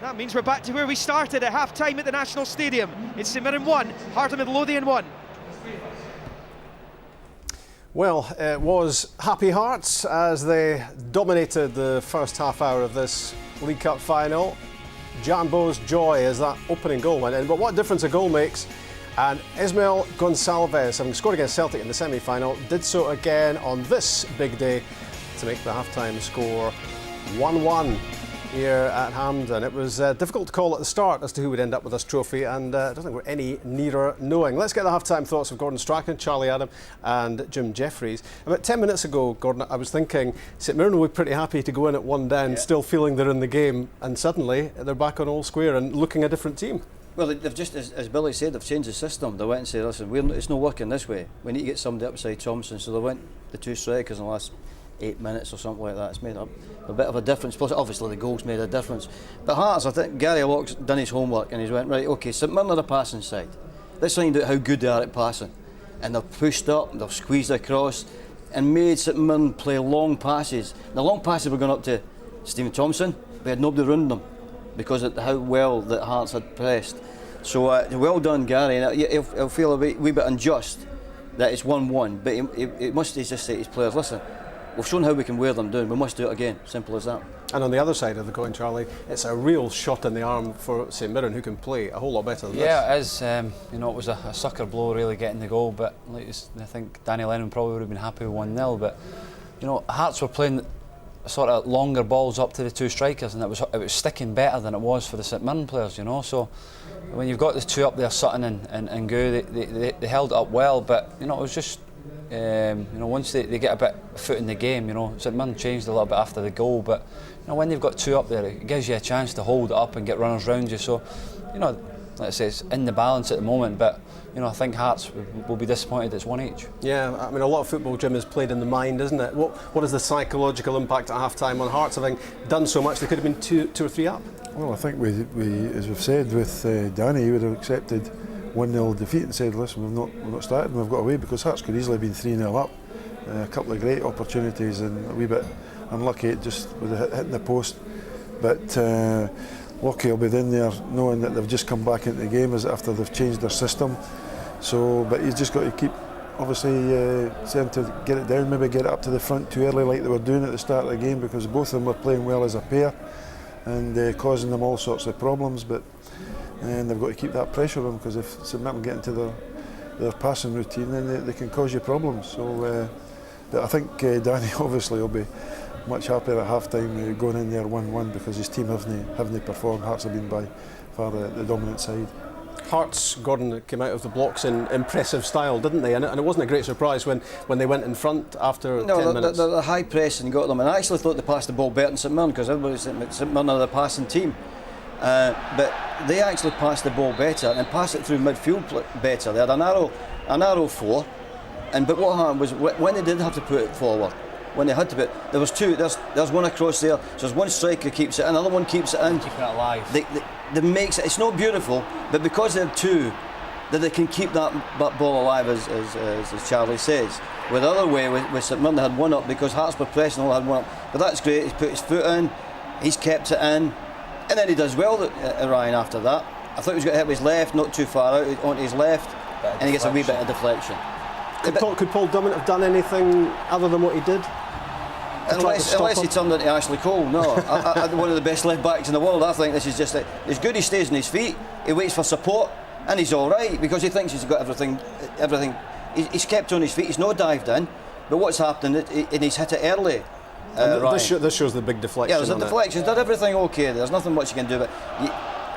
That means we're back to where we started at half-time at the National Stadium. It's St Mirren 1, Heart of Midlothian 1. Well, it was happy hearts as they dominated the first half hour of this League Cup final. Jambo's joy as that opening goal went in. But what difference a goal makes. And Ismael Gonçalves, having scored against Celtic in the semi-final, did so again on this big day to make the half-time score 1-1 here at Hampden. It was difficult to call at the start as to who would end up with this trophy, and I don't think we're any nearer knowing. Let's get the half-time thoughts of Gordon Strachan, Charlie Adam and Jim Jeffries. About 10 minutes ago, Gordon, I was thinking St Mirren will be pretty happy to go in at one down, still feeling they're in the game, and suddenly they're back on all square and looking a different team. Well, they've just, as Billy said, they've changed the system. They went and said, listen, it's not working this way. We need to get somebody up beside Thompson. So they went the two strikers in the last 8 minutes or something like that. It's made up a bit of a difference. Plus, obviously, the goals made a difference. But Hearts, I think Gary Locke's done his homework and he's went, right, OK, St Mirren are a passing side. Let's find out how good they are at passing. And they've pushed up, they've squeezed across and made St Mirren play long passes. The long passes were going up to Stephen Thompson. We had nobody around them because of how well that Hearts had pressed. So well done, Gary. And he'll feel a wee bit unjust that it's 1-1, but he must just say to his players, listen, we've shown how we can wear them down, we must do it again, simple as that. And on the other side of the coin, Charlie, it's a real shot in the arm for St Mirren, who can play a whole lot better than this. Yeah, it is. You know, it was a sucker blow really getting the goal, but like, I think Danny Lennon probably would have been happy with 1-0, but you know, Hearts were playing sort of longer balls up to the two strikers, and it was sticking better than it was for the St Mirren players, you know. So when you've got the two up there, Sutton and Goo, they held it up well, but you know, it was just you know, once they get a bit of foot in the game, you know, St Mirren changed a little bit after the goal, but you know, when they've got two up there, it gives you a chance to hold it up and get runners round you. So you know, like I say, it's in the balance at the moment, but you know, I think Hearts will be disappointed it's one each. Yeah, I mean, a lot of football, Jim, is played in the mind, isn't it? What is the psychological impact at half-time on Hearts, having done so much? They could have been two or three up. Well, I think we as we've said with Danny, he would have accepted 1-0 defeat and said, listen, we've not started and we've got away, because Hearts could easily have been 3-0 up. A couple of great opportunities and a wee bit unlucky just with hitting the post. But Lockie will be in there knowing that they've just come back into the game as after they've changed their system. So, but he's just got to keep, obviously, saying to get it down, maybe get it up to the front too early like they were doing at the start of the game, because both of them were playing well as a pair and causing them all sorts of problems. But and they've got to keep that pressure on them, because if St Mirren get into their passing routine, then they can cause you problems. So, but I think Danny obviously will be much happier at half-time going in there 1-1, because his team haven't performed. Hearts have been by far the dominant side. Hearts, Gordon, came out of the blocks in impressive style, didn't they? And it wasn't a great surprise when they went in front after 10 minutes. No, the high press and got them. And I actually thought they passed the ball better than St Mirren, because everybody said St Mirren are the passing team. But they actually passed the ball better and passed it through midfield better. They had a narrow four. But what happened was, when they did have to put it forward, when they had to put, there was two. There's one across there. So there's one striker keeps it in, another one keeps it in. Keeping it alive. They makes it. It's not beautiful, but because they're two, that they can keep that ball alive, as Charlie says. With the other way, with St Mirren, they had one up because Hearts were pressing, all had one up. But that's great. He's put his foot in. He's kept it in, and then he does well, Ryan. After that, I thought he was going to hit with his left, not too far out, onto his left, and he gets a wee bit of deflection. Could Paul Dummett have done anything other than what he did? Unless he turned into Ashley Cole, no. One of the best left backs in the world. I think this is just as good. He stays on his feet, he waits for support, and he's all right because he thinks he's got everything. He's kept on his feet. He's not dived in, but what's happened? And he's hit it early. This shows the big deflection. Yeah, there's a deflection. Did everything okay? There's nothing much you can do. But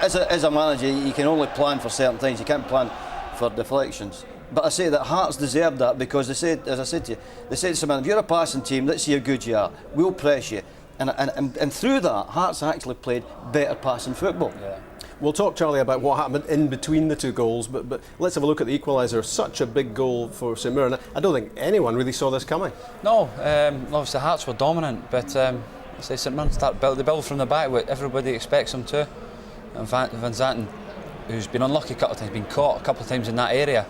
as a manager, you can only plan for certain things. You can't plan for deflections. But I say that Hearts deserved that, because they said, as I said to you, they said to someone, if you're a passing team, let's see how good you are. We'll press you. And through that, Hearts actually played better passing football. Yeah. We'll talk, Charlie, about what happened in between the two goals, but let's have a look at the equaliser. Such a big goal for St Mirren. I don't think anyone really saw this coming. No, obviously Hearts were dominant, but I say St Mirren they build from the back, what everybody expects them to. And Van Zanten, who's been unlucky a couple of times, been caught a couple of times in that area.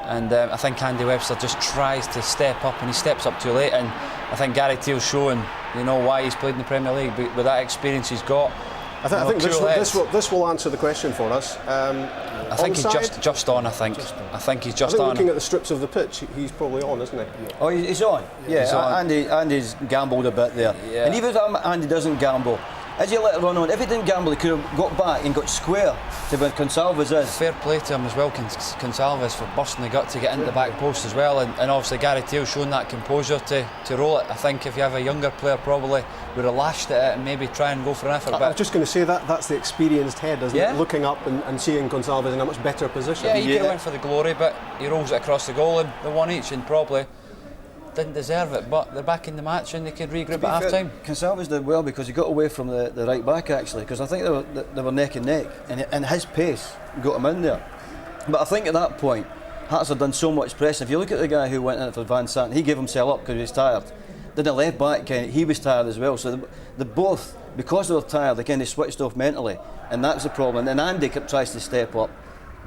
And I think Andy Webster just tries to step up, and he steps up too late. And I think Gary Teal's showing, why he's played in the Premier League. But with that experience he's got, I think cool this will answer the question for us. I think he's just on. I think he's just on. Looking at the strips of the pitch, he's probably on, isn't he? Oh, he's on. Yeah, He's on. Andy's gambled a bit there. Yeah. And even if Andy doesn't gamble, as you let it run on, if he didn't gamble, he could have got back and got square to where Gonçalves is. Fair play to him as well, Gonçalves, for busting the gut to get into the back post as well, and obviously Gary Teal showing that composure to roll it. I think if you have a younger player, probably would have lashed at it and maybe try and go for an effort. I was just going to say that's the experienced head, isn't it? Looking up and seeing Gonçalves in a much better position. Yeah, he could have went for the glory, but he rolls it across the goal, and the one each, and probably didn't deserve it, but they're back in the match and they could regroup at half time. Gonçalves did well because he got away from the right back actually, because I think they were neck and neck, and his pace got him in there. But I think at that point, Hearts had done so much press. If you look at the guy who went in for Van Sant, he gave himself up because he was tired. Then the left back, he was tired as well. So they both, because they were tired, they kind of switched off mentally, and that's the problem. And Andy tries to step up,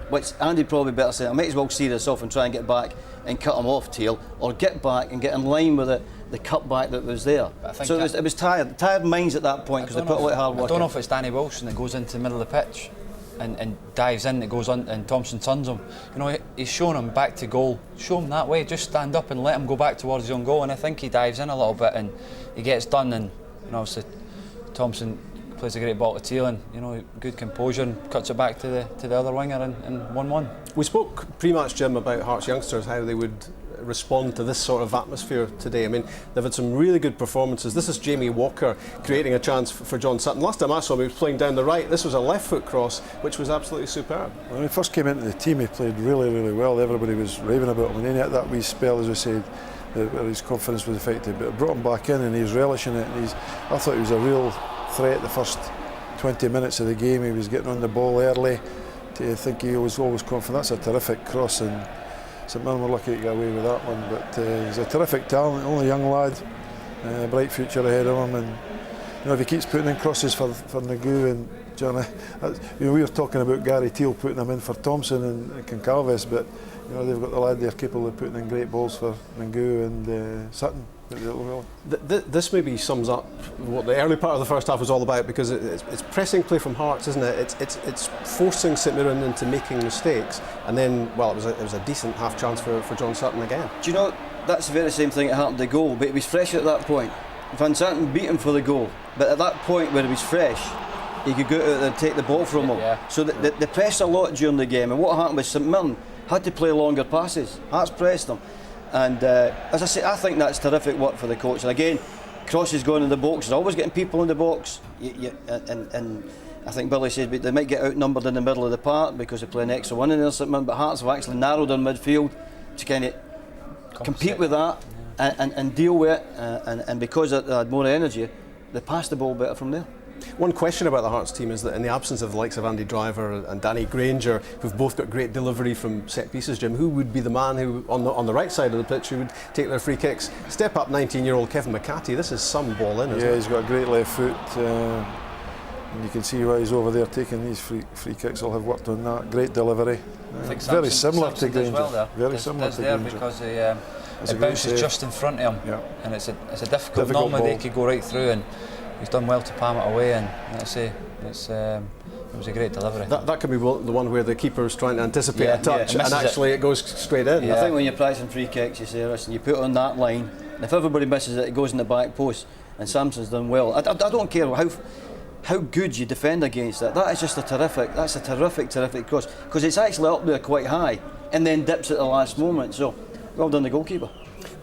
which Andy probably better say, I might as well see this off and try and get back and cut him off, Teal, or get back and get in line with the cutback that was there. So it was tired minds at that point because they put a lot of hard work in. I don't know if it's Danny Wilson that goes into the middle of the pitch and dives in, that goes on, and Thompson turns him. You know, he's shown him back to goal. Show him that way, just stand up and let him go back towards his own goal, and I think he dives in a little bit and he gets done, and you know, obviously Thompson plays a great ball to Teal, and you know, good composure, and cuts it back to the other winger, and 1-1. We spoke pre-match, Jim, about Hearts youngsters, how they would respond to this sort of atmosphere today. I mean, they've had some really good performances. This is Jamie Walker creating a chance for John Sutton. Last time I saw him, he was playing down the right. This was a left foot cross, which was absolutely superb. When he first came into the team, he played really, really well. Everybody was raving about him, and then he had that wee spell, as I said, where his confidence was affected. But it brought him back in, and he's relishing it. And I thought he was a real threat the first 20 minutes of the game. He was getting on the ball early. I think he was always confident. That's a terrific cross, and St Mirren were lucky to get away with that one. But he's a terrific talent, only young lad, bright future ahead of him. And you know, if he keeps putting in crosses for Nagu and Johnny, you know, we were talking about Gary Teal putting them in for Thompson and Gonçalves, but you know, they've got the lad there capable of putting in great balls for Nagu and Sutton. This maybe sums up what the early part of the first half was all about, because it's pressing play from Hearts, isn't it? It's forcing St Mirren into making mistakes, and then, well, it was a decent half chance for John Sutton again. Do you know, that's the very same thing that happened to the goal, but he was fresh at that point. Van Santen beat him for the goal, but at that point where he was fresh, he could go out and take the ball from him. Yeah. So they pressed a lot during the game, and what happened was St Mirren had to play longer passes. Hearts pressed them. And as I say, I think that's terrific work for the coach. And again, crosses going in the box, he's always getting people in the box. And I think Billy said they might get outnumbered in the middle of the park because they play an extra one in there, St Mirren, but Hearts have actually narrowed in midfield to kind of compete with that and deal with it. And because they had more energy, they passed the ball better from there. One question about the Hearts team is that in the absence of the likes of Andy Driver and Danny Granger, who've both got great delivery from set pieces, Jim, who would be the man who, on the right side of the pitch, who would take their free kicks? Step up 19-year-old Kevin McCarthy, this is some ball in, isn't it? Yeah, he's got a great left foot, and you can see why he's over there taking these free kicks. I'll have worked on that. Great delivery. Very similar to Granger. Well, very similar to Granger. Because it bounces just in front of him, yeah. And it's a difficult normally ball. They could go right through, and he's done well to palm it away, and like I say, it was a great delivery. That could be the one where the keeper's trying to anticipate a touch, and actually it goes straight in. I think when you're pricing free kicks, you say, listen, you put it on that line, and if everybody misses it, it goes in the back post, and Samson's done well. I don't care how good you defend against it. That is just a terrific cross, because it's actually up there quite high, and then dips at the last moment. So, well done the goalkeeper.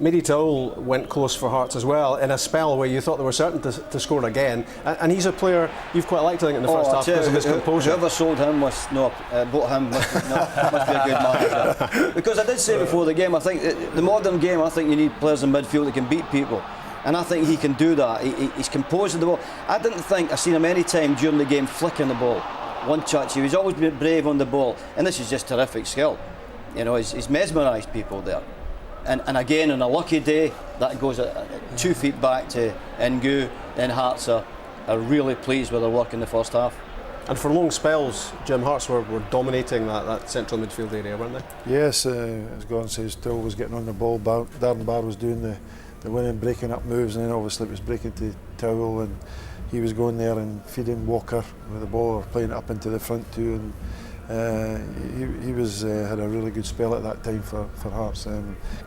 Mehdi Taoul went close for Hearts as well in a spell where you thought they were certain to score again, and he's a player you've quite liked, I think, in the first half because of his composure. Whoever sold him bought him must be a good manager. Because I did say before the game, I think the modern game, I think you need players in midfield that can beat people, and I think he can do that. He's composing the ball. I didn't think I've seen him any time during the game flicking the ball one touch. He was always been brave on the ball, and this is just terrific skill. You know, he's mesmerised people there. And again, on a lucky day, that goes 2 feet back to Ngu. Then Hearts are really pleased with their work in the first half. And for long spells, Jim, Hearts were dominating that central midfield area, weren't they? Yes, as Gordon says, Till was getting on the ball. Darren Barr was doing the winning, breaking up moves, and then obviously it was breaking to Towell, and he was going there and feeding Walker with the ball or playing it up into the front too. And he was had a really good spell at that time for Hearts.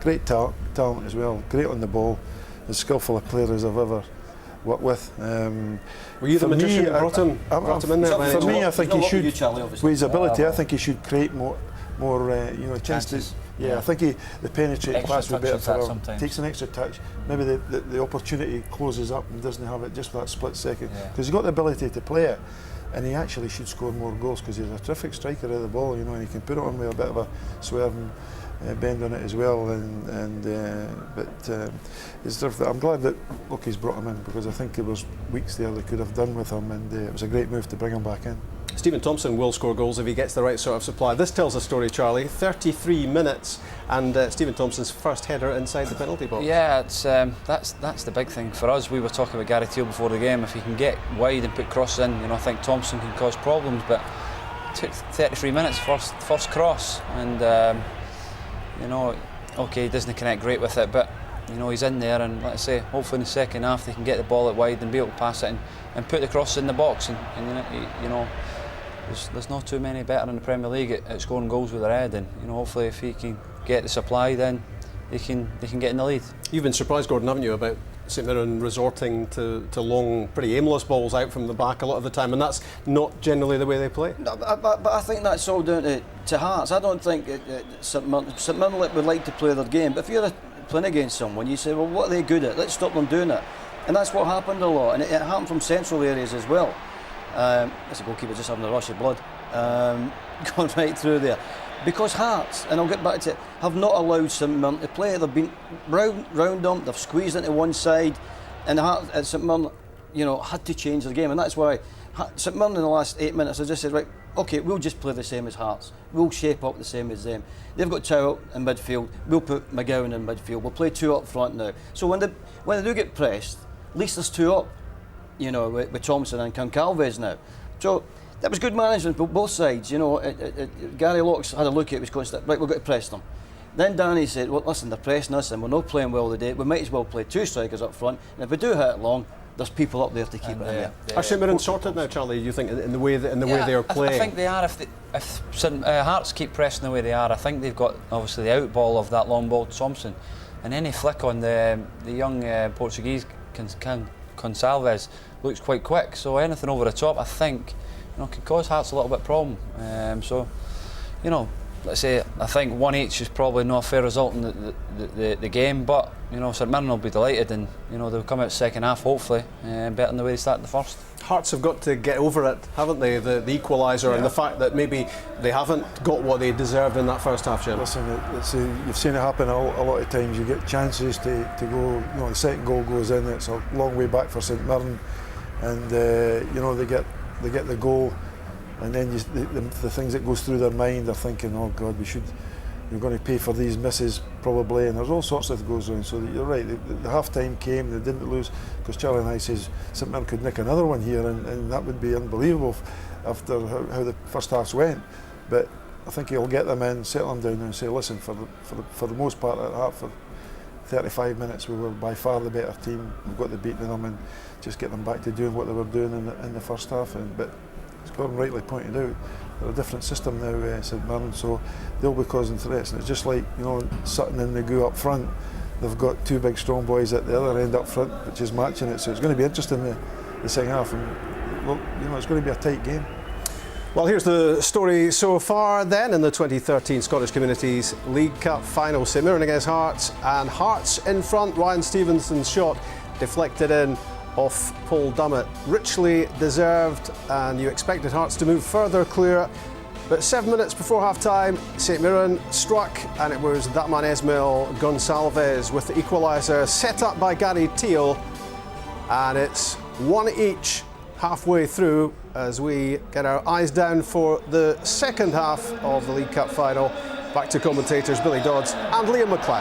Great talent as well, great on the ball, as skillful a player as I've ever worked with. Were you the magician who brought him in there? For me, I think he should, you, Charlie, obviously. with his ability, I think he should create more chances. I think the penetrating Extra pass would be better touches for him. sometimes. Takes an extra touch. Maybe the opportunity closes up and doesn't have it just for that split second. Yeah. Because he's got the ability to play it, and he actually should score more goals because he's a terrific striker of the ball, and he can put it on with a bit of a swerving bend on it as well. But it's I'm glad that he's brought him in, because I think there was weeks there they could have done with him, and it was a great move to bring him back in. Stephen Thompson will score goals if he gets the right sort of supply. This tells a story, Charlie. 33 minutes and Stephen Thompson's first header inside the penalty box. Yeah, it's that's the big thing for us. We were talking about Gary Teal before the game. If he can get wide and put crosses in, I think Thompson can cause problems. But it took 33 minutes first cross, and okay, he doesn't connect great with it, but he's in there, and like I say, hopefully in the second half they can get the ball out wide and be able to pass it and put the cross in the box. And there's not too many better in the Premier League at scoring goals with their head, and hopefully if he can get the supply, then they can get in the lead. You've been surprised, Gordon, haven't you, about St Mirren resorting to long, pretty aimless balls out from the back a lot of the time, and that's not generally the way they play. No, but I think that's all down to Hearts. I don't think St Mirren would like to play their game, but if you're playing against someone, you say, well, what are they good at? Let's stop them doing it. And that's what happened a lot, and it happened from central areas as well. As a goalkeeper just having a rush of blood going right through there, because Hearts, and I'll get back to it, have not allowed St Mirren to play. They've been round them, they've squeezed into one side, and Hearts at St Mirren had to change their game, and that's why St Mirren in the last 8 minutes has just said, right, okay, we'll just play the same as Hearts, we'll shape up the same as them. They've got Chow in midfield, we'll put McGowan in midfield, we'll play two up front now. So when they do get pressed, at least there's two up, with Thompson and Concalves now. So that was good management for both sides. Gary Locks had a look at it, was constant, right, we've got to press them. Then Danny said, well, listen, they're pressing us and we're not playing well today, we might as well play two strikers up front, and if we do hit it long, there's people up there to keep it in there. Are St Mirren sorted now, Charlie, do you think, in the way they are playing? I think they are. If St Hearts keep pressing the way they are, I think they've got obviously the out ball of that long ball to Thompson, and any flick on the young Portuguese Concalves looks quite quick, so anything over the top I think can cause Hearts a little bit of problem. Let's say I think 1-1 is probably not a fair result in the game, but St Mirren will be delighted, and they'll come out second half hopefully better than the way they started the first. Hearts have got to get over it, haven't they? The equaliser and the fact that maybe they haven't got what they deserved in that first half, Jim. Listen, you've seen it happen a lot of times. You get chances to go. The second goal goes in. It's a long way back for St Mirren, and they get the goal, and then the things that goes through their mind are thinking, oh God, we're going to pay for these misses probably, and there's all sorts that goes on. So you're right, the half time came, they didn't lose, because Charlie and I says St Mirren could nick another one here, and that would be unbelievable after how the first half went. But I think he'll get them in, settle them down and say, listen, for the most part at half, for 35 minutes we were by far the better team, we've got the beating of them, and just get them back to doing what they were doing in the first half. But as Gordon rightly pointed out, they're a different system now, St Mirren, so they'll be causing threats. And it's just like Sutton and Nagu up front, they've got two big strong boys at the other end up front, which is matching it. So it's going to be interesting the second half, and it's going to be a tight game. Well, here's the story so far then in the 2013 Scottish Communities League Cup final. St Mirren against Hearts, and Hearts in front. Ryan Stevenson's shot deflected in off Paul Dummett. Richly deserved, and you expected Hearts to move further clear. But 7 minutes before half-time, St Mirren struck, and it was that man Esmail Gonçalves with the equaliser, set up by Gary Teal. And it's one each halfway through as we get our eyes down for the second half of the League Cup final. Back to commentators Billy Dodds and Liam McLeod.